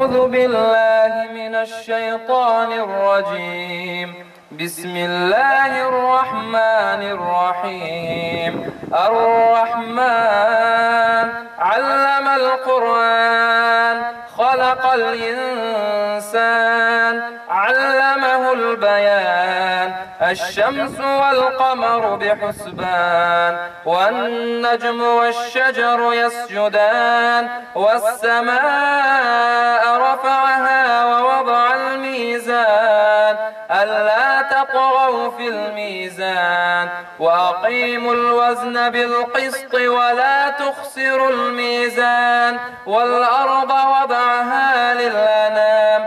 أعوذ بالله من الشيطان الرجيم بسم الله الرحمن الرحيم الرحمن علم القرآن خلق الإنسان علمه البيان الشمس والقمر بحسبان والنجم والشجر يسجدان والسماء رفعها ووضع الميزان ألا تطغوا في الميزان وأقيموا الوزن بالقسط ولا تخسروا الميزان والأرض وضعها للأنام.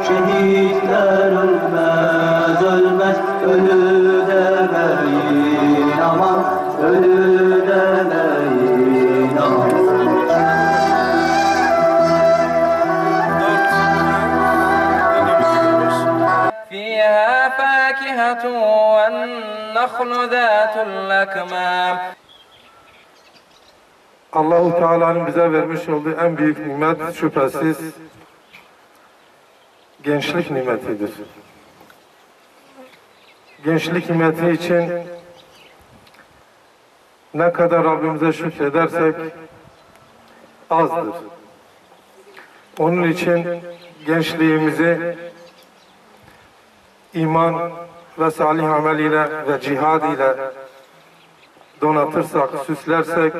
Şehitler ölmez, ölmez, ölü demeyin aman, ölü demeyin aman. فيها فاكهة والنخل ذات الأكمام. Allah-u Teala'nın bize vermiş olduğu en büyük nimet şüphesiz gençlik nimetidir. Gençlik nimeti için ne kadar Rabbimize şükredersek azdır. Onun için gençliğimizi iman ve salih amel ile ve cihad ile donatırsak, süslersek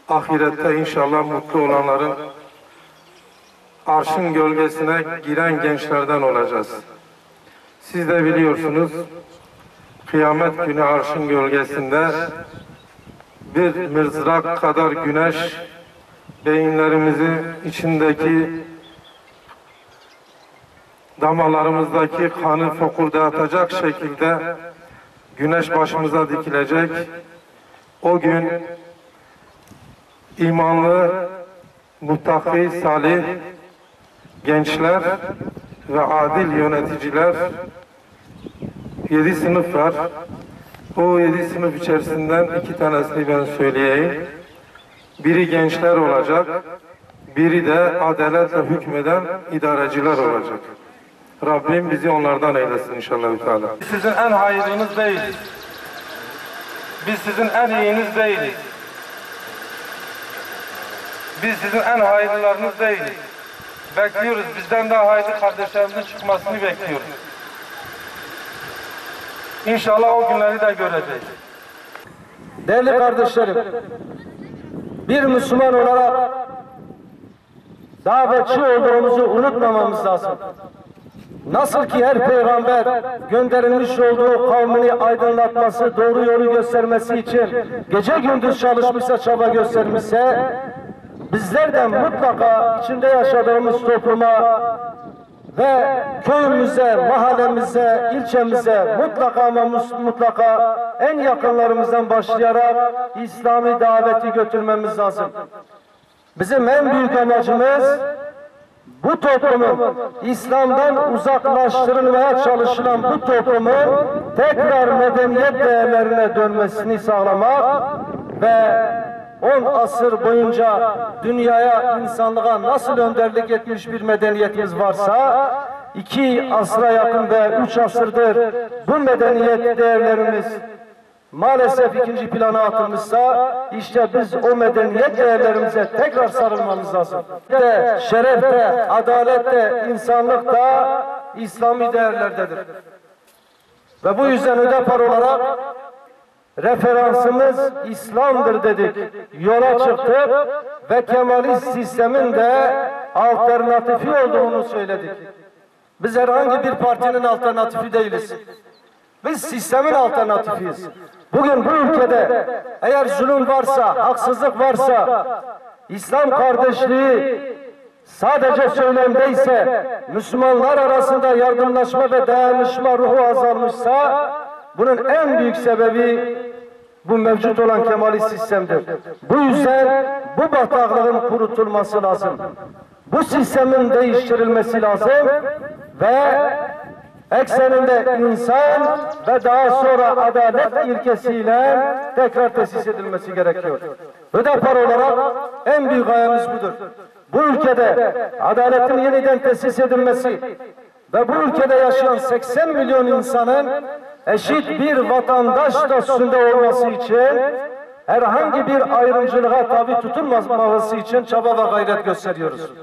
ahirette inşallah mutlu olanların arşın gölgesine giren gençlerden olacağız. Siz de biliyorsunuz, kıyamet günü arşın gölgesinde bir mızrak kadar güneş beyinlerimizin içindeki damarlarımızdaki kanı fokurdatacak şekilde güneş başımıza dikilecek. O gün imanlı, muttaki, salih gençler ve adil yöneticiler 7 sınıf var. O 7 sınıf içerisinden 2 tanesini ben söyleyeyim. Biri gençler olacak, biri de adaletle hükmeden idareciler olacak. Rabbim bizi onlardan eylesin inşallah. Biz sizin en hayırlınız değiliz. Biz sizin en iyiniz değiliz. Biz sizin en hayırlılarınız değiliz. Bekliyoruz. Bizden daha hayırlı kardeşlerimizin çıkmasını bekliyoruz. İnşallah o günleri de göreceğiz. Değerli kardeşlerim, bir Müslüman olarak davetçi olduğumuzu unutmamamız lazım. Nasıl ki her peygamber gönderilmiş olduğu kavmini aydınlatması, doğru yolu göstermesi için gece gündüz çalışmışsa, çaba göstermişse, bizler de mutlaka içinde yaşadığımız topluma ve köyümüze, mahallemize, ilçemize mutlaka ama mutlaka en yakınlarımızdan başlayarak İslami daveti götürmemiz lazım. Bizim en büyük amacımız bu toplumun İslam'dan uzaklaştırılmaya çalışılan bu toplumun tekrar medeniyet değerlerine dönmesini sağlamak ve 10 asır boyunca dünyaya, insanlığa nasıl önderlik etmiş bir medeniyetimiz varsa 2 asra yakın ve 3 asırdır bu medeniyet değerlerimiz maalesef ikinci plana atılmışsa işte biz o medeniyet değerlerimize tekrar sarılmamız lazım. Şeref de, adalet de, insanlık da İslami değerlerdedir. Ve bu yüzden Ödepar olarak referansımız İslam'dır dedik. Yola çıktık ve Kemalist sistemin de alternatifi olduğunu söyledik. Biz herhangi bir partinin alternatifi değiliz. Biz sistemin alternatifiyiz. Bugün bu ülkede eğer zulüm varsa, haksızlık varsa, İslam kardeşliği sadece söylemdeyse, Müslümanlar arasında yardımlaşma ve dayanışma ruhu azalmışsa, bunun en büyük sebebi bu mevcut olan Kemalist sistemdir. Bu yüzden bu bataklığın kurutulması lazım. Bu sistemin değiştirilmesi lazım ve ekseninde insan ve daha sonra adalet ilkesiyle tekrar tesis edilmesi gerekiyor. Hüdapar olarak en büyük gayemiz budur. Bu ülkede adaletin yeniden tesis edilmesi ve bu ülkede yaşayan 80 milyon insanın eşit bir vatandaş statüsünde olması için herhangi bir ayrımcılığa tabi tutulmaması için çaba ve gayret gösteriyoruz.